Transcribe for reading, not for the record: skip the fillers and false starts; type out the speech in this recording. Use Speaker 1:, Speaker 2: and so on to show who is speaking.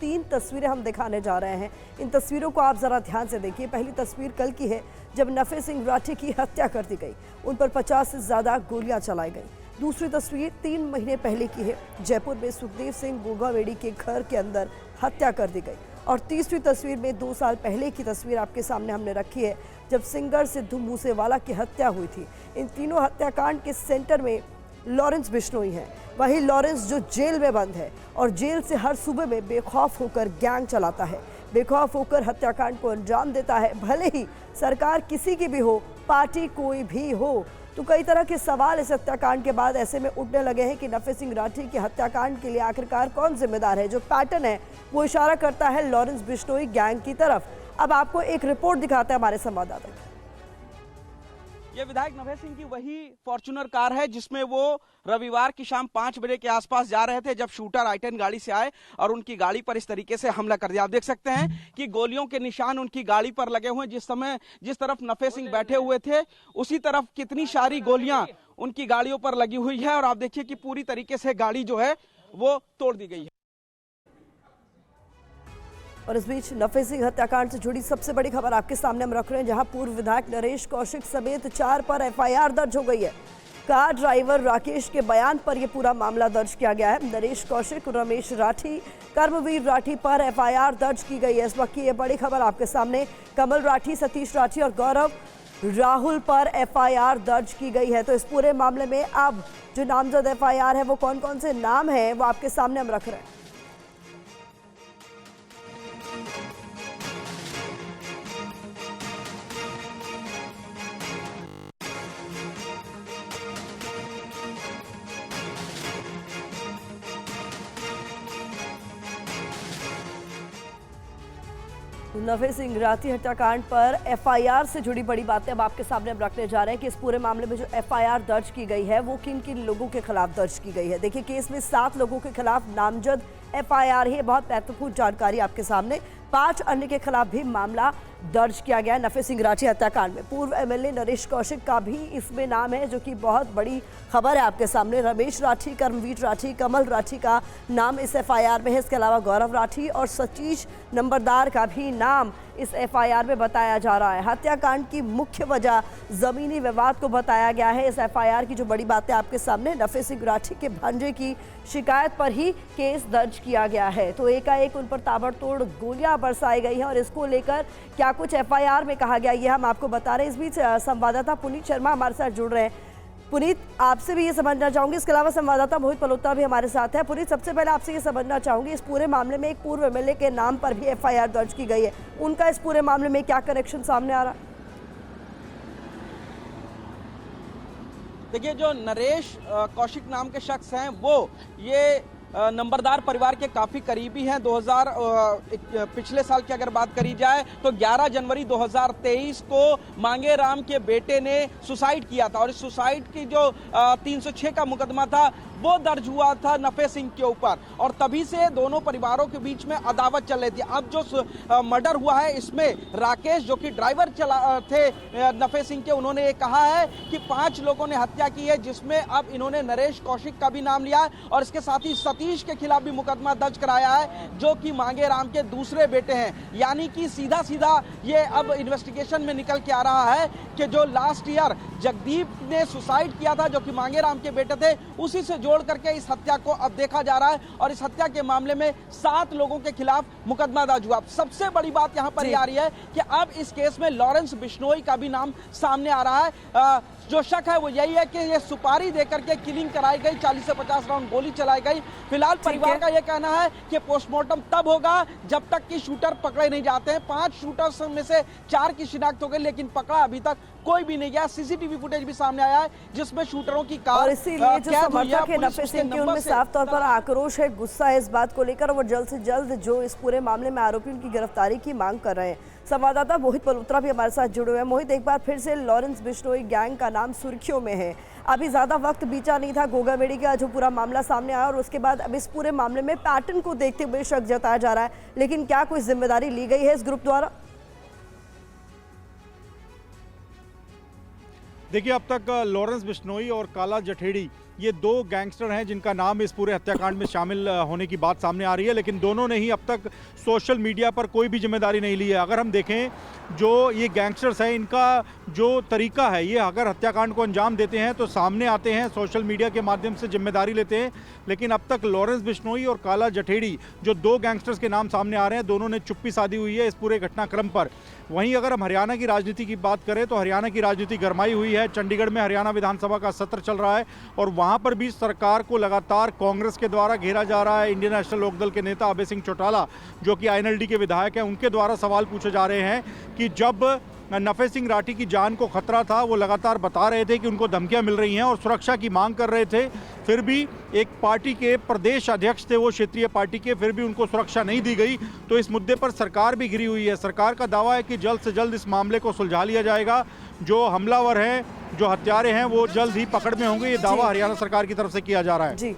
Speaker 1: 3 तस्वीरें हम दिखाने जा रहे हैं। इन तस्वीरों को आप जरा ध्यान से देखिए। पहली तस्वीर कल की है जब नफे सिंह राठी की हत्या कर दी गई, उन पर 50 से ज्यादा गोलियां चलाई गई। दूसरी तस्वीर 3 महीने पहले की है, जयपुर में सुखदेव सिंह गोगावेड़ी के घर के अंदर हत्या कर दी गई। और तीसरी तस्वीर में 2 साल पहले की तस्वीर आपके सामने हमने रखी है जब सिंगर सिद्धू मूसेवाला की हत्या हुई थी। इन तीनों हत्याकांड के सेंटर में लॉरेंस बिश्नोई है। वही लॉरेंस जो जेल में बंद है और जेल से हर सूबे में बेखौफ होकर गैंग चलाता है, बेखौफ होकर हत्याकांड को अंजाम देता है। भले ही सरकार किसी की भी हो, पार्टी कोई भी हो। तो कई तरह के सवाल इस हत्याकांड के बाद ऐसे में उठने लगे हैं कि नफे सिंह राठी के हत्याकांड के लिए आखिरकार कौन जिम्मेदार है। जो पैटर्न है वो इशारा करता है लॉरेंस बिश्नोई गैंग की तरफ। अब आपको एक रिपोर्ट दिखाते हैं हमारे संवाददाता।
Speaker 2: ये विधायक नफे सिंह की वही फॉर्च्यूनर कार है जिसमें वो रविवार की शाम 5 बजे के आसपास जा रहे थे जब शूटर I-10 गाड़ी से आए और उनकी गाड़ी पर इस तरीके से हमला कर दिया। आप देख सकते हैं कि गोलियों के निशान उनकी गाड़ी पर लगे हुए हैं। जिस तरफ नफे सिंह बैठे हुए थे उसी तरफ कितनी सारी गोलियां उनकी गाड़ियों पर लगी हुई है और आप देखिए कि पूरी तरीके से गाड़ी जो है वो तोड़ दी गई है।
Speaker 1: और इस बीच नफे सिंह हत्याकांड से जुड़ी सबसे बड़ी खबर आपके सामने हम रख रहे हैं, जहां पूर्व विधायक नरेश कौशिक समेत 4 पर FIR दर्ज हो गई है। कार ड्राइवर राकेश के बयान पर यह पूरा मामला दर्ज किया गया है। नरेश कौशिक, रमेश राठी, कर्मवीर राठी पर FIR दर्ज की गई है। इस वक्त की यह बड़ी खबर आपके सामने, कमल राठी, सतीश राठी और गौरव राहुल पर FIR दर्ज की गई है। तो इस पूरे मामले में अब जो नामजद FIR है वो कौन कौन से नाम है वो आपके सामने हम रख रहे हैं। नफे सिंह राठी हत्याकांड पर FIR से जुड़ी बड़ी बातें अब आपके सामने हम रखने जा रहे हैं कि इस पूरे मामले में जो FIR दर्ज की गई है वो किन किन लोगों के खिलाफ दर्ज की गई है। देखिए, केस में 7 लोगों के खिलाफ नामजद FIR है, बहुत महत्वपूर्ण जानकारी आपके सामने। 5 अन्य के खिलाफ भी मामला दर्ज किया गया है नफे सिंह राठी हत्याकांड में। पूर्व MLA नरेश कौशिक का भी इसमें नाम है, जो कि बहुत बड़ी खबर है आपके सामने। रमेश राठी, कर्मवीर राठी, कमल राठी का नाम इस FIR में है। इसके अलावा गौरव राठी और सतीश नंबरदार का भी नाम इस FIR में बताया जा रहा है। हत्याकांड की मुख्य वजह जमीनी विवाद को बताया गया है। इस FIR की जो बड़ी बातें आपके सामने, नफे सिंह राठी के भांजे की शिकायत पर ही केस दर्ज किया गया है। तो एकाएक उन पर ताबड़तोड़ गोलियां बरसाई गई हैं और इसको लेकर क्या कुछ FIR में कहा गया ये हम आपको बता रहे हैं। इस बीच संवाददाता पुनीत शर्मा हमारे साथ जुड़ रहे हैं। पुनीत, आपसे भी ये समझना चाहूंगी, इसके अलावा संवाददाता मोहित मल्होत्रा भी हमारे साथ है। पुनीत, सबसे पहले आपसे ये समझना चाहूंगी, इस पूरे मामले में एक पूर्व MLA के नाम पर भी FIR दर्ज की गई है, उनका इस पूरे मामले में क्या कनेक्शन सामने आ रहा है?
Speaker 2: देखिए, जो नरेश कौशिक नाम के शख्स हैं वो ये नंबरदार परिवार के काफी करीबी हैं। पिछले साल की अगर बात करी जाए तो 11 जनवरी 2023 को मांगे राम के बेटे ने सुसाइड किया था और इस सुसाइड की जो 306 का मुकदमा था वो दर्ज हुआ था नफे सिंह के ऊपर और तभी से दोनों परिवारों के बीच में अदावत चल रही थी। अब जो मर्डर हुआ है इसमें राकेश, जो कि ड्राइवर थे नफे सिंह के, उन्होंने ये कहा है कि 5 लोगों ने हत्या की है, जिसमें अब इन्होंने नरेश कौशिक का भी नाम लिया है और इसके साथ ही सतीश के खिलाफ भी मुकदमा दर्ज कराया है, जो कि मांगे राम के दूसरे बेटे हैं। यानी कि सीधा सीधा ये अब इन्वेस्टिगेशन में निकल के आ रहा है कि जो लास्ट ईयर जगदीप ने सुसाइड किया था, जो कि मांगे राम के बेटे थे, उसी से जोड़ करके इस हत्या को अब देखा जा रहा है और इस हत्या के मामले में 7 लोगों के खिलाफ मुकदमा दर्ज हुआ। सबसे बड़ी बात यहां पर आ रही है कि अब इस केस में लॉरेंस बिश्नोई का भी नाम सामने आ रहा है। जो शक है वो यही है कि ये सुपारी देकर के किलिंग कराई गई, 40 से 50 राउंड गोली चलाई गई। फिलहाल परिवार का यह कहना है कि पोस्टमार्टम तब होगा जब तक कि शूटर पकड़े नहीं जाते हैं। 5 शूटर्स में से 4 की शिनाख्त हो गई, लेकिन पकड़ा अभी तक कोई भी नहीं गया। CCTV फुटेज भी सामने आया है जिसमें शूटरों की कार,
Speaker 1: और इसीलिए जो समर्थक है नफे सिंह के, उनमें साफ तौर पर आक्रोश है, गुस्सा है इस बात को लेकर। वो जल्द से जल्द जो इस पूरे मामले में आरोपियों की गिरफ्तारी की मांग कर रहे हैं। संवाददाता मोहित मल्होत्रा भी हमारे साथ जुड़े हुए हैं। मोहित, एक बार फिर से लॉरेंस बिश्नोई गैंग का नाम सुर्खियों में है। अभी ज्यादा वक्त बीता नहीं था गोगावेड़ी का जो पूरा मामला सामने आया और उसके बाद अब इस पूरे मामले में पैटर्न को देखते हुए शक जताया जा रहा है, लेकिन क्या कोई जिम्मेदारी ली गई है इस ग्रुप द्वारा?
Speaker 3: देखिए, अब तक लॉरेंस बिश्नोई और काला जठेड़ी ये 2 गैंगस्टर हैं जिनका नाम इस पूरे हत्याकांड में शामिल होने की बात सामने आ रही है, लेकिन दोनों ने ही अब तक सोशल मीडिया पर कोई भी जिम्मेदारी नहीं ली है। अगर हम देखें जो ये गैंगस्टर्स हैं, इनका जो तरीका है, ये अगर हत्याकांड को अंजाम देते हैं तो सामने आते हैं, सोशल मीडिया के माध्यम से जिम्मेदारी लेते हैं, लेकिन अब तक लॉरेंस बिश्नोई और काला जठेड़ी जो 2 गैंगस्टर्स के नाम सामने आ रहे हैं, दोनों ने चुप्पी साधी हुई है इस पूरे घटनाक्रम पर। वहीं अगर हम हरियाणा की राजनीति की बात करें तो हरियाणा की राजनीति गरमाई हुई है। चंडीगढ़ में हरियाणा विधानसभा का सत्र चल रहा है और वहां पर भी सरकार को लगातार कांग्रेस के द्वारा घेरा जा रहा है। इंडियन नेशनल लोकदल के नेता अभय सिंह चौटाला जो कि आईएनएलडी के विधायक हैं, उनके द्वारा सवाल पूछे जा रहे हैं कि जब नफे सिंह राठी की जान को खतरा था, वो लगातार बता रहे थे कि उनको धमकियां मिल रही हैं और सुरक्षा की मांग कर रहे थे, फिर भी एक पार्टी के प्रदेश अध्यक्ष थे वो क्षेत्रीय पार्टी के, फिर भी उनको सुरक्षा नहीं दी गई। तो इस मुद्दे पर सरकार भी घिरी हुई है। सरकार का दावा है कि जल्द से जल्द इस मामले को सुलझा लिया जाएगा। जो हमलावर हैं, जो हत्यारे हैं, वो जल्द ही पकड़ में होंगे। ये दावा हरियाणा सरकार की तरफ से किया जा रहा है।
Speaker 1: जी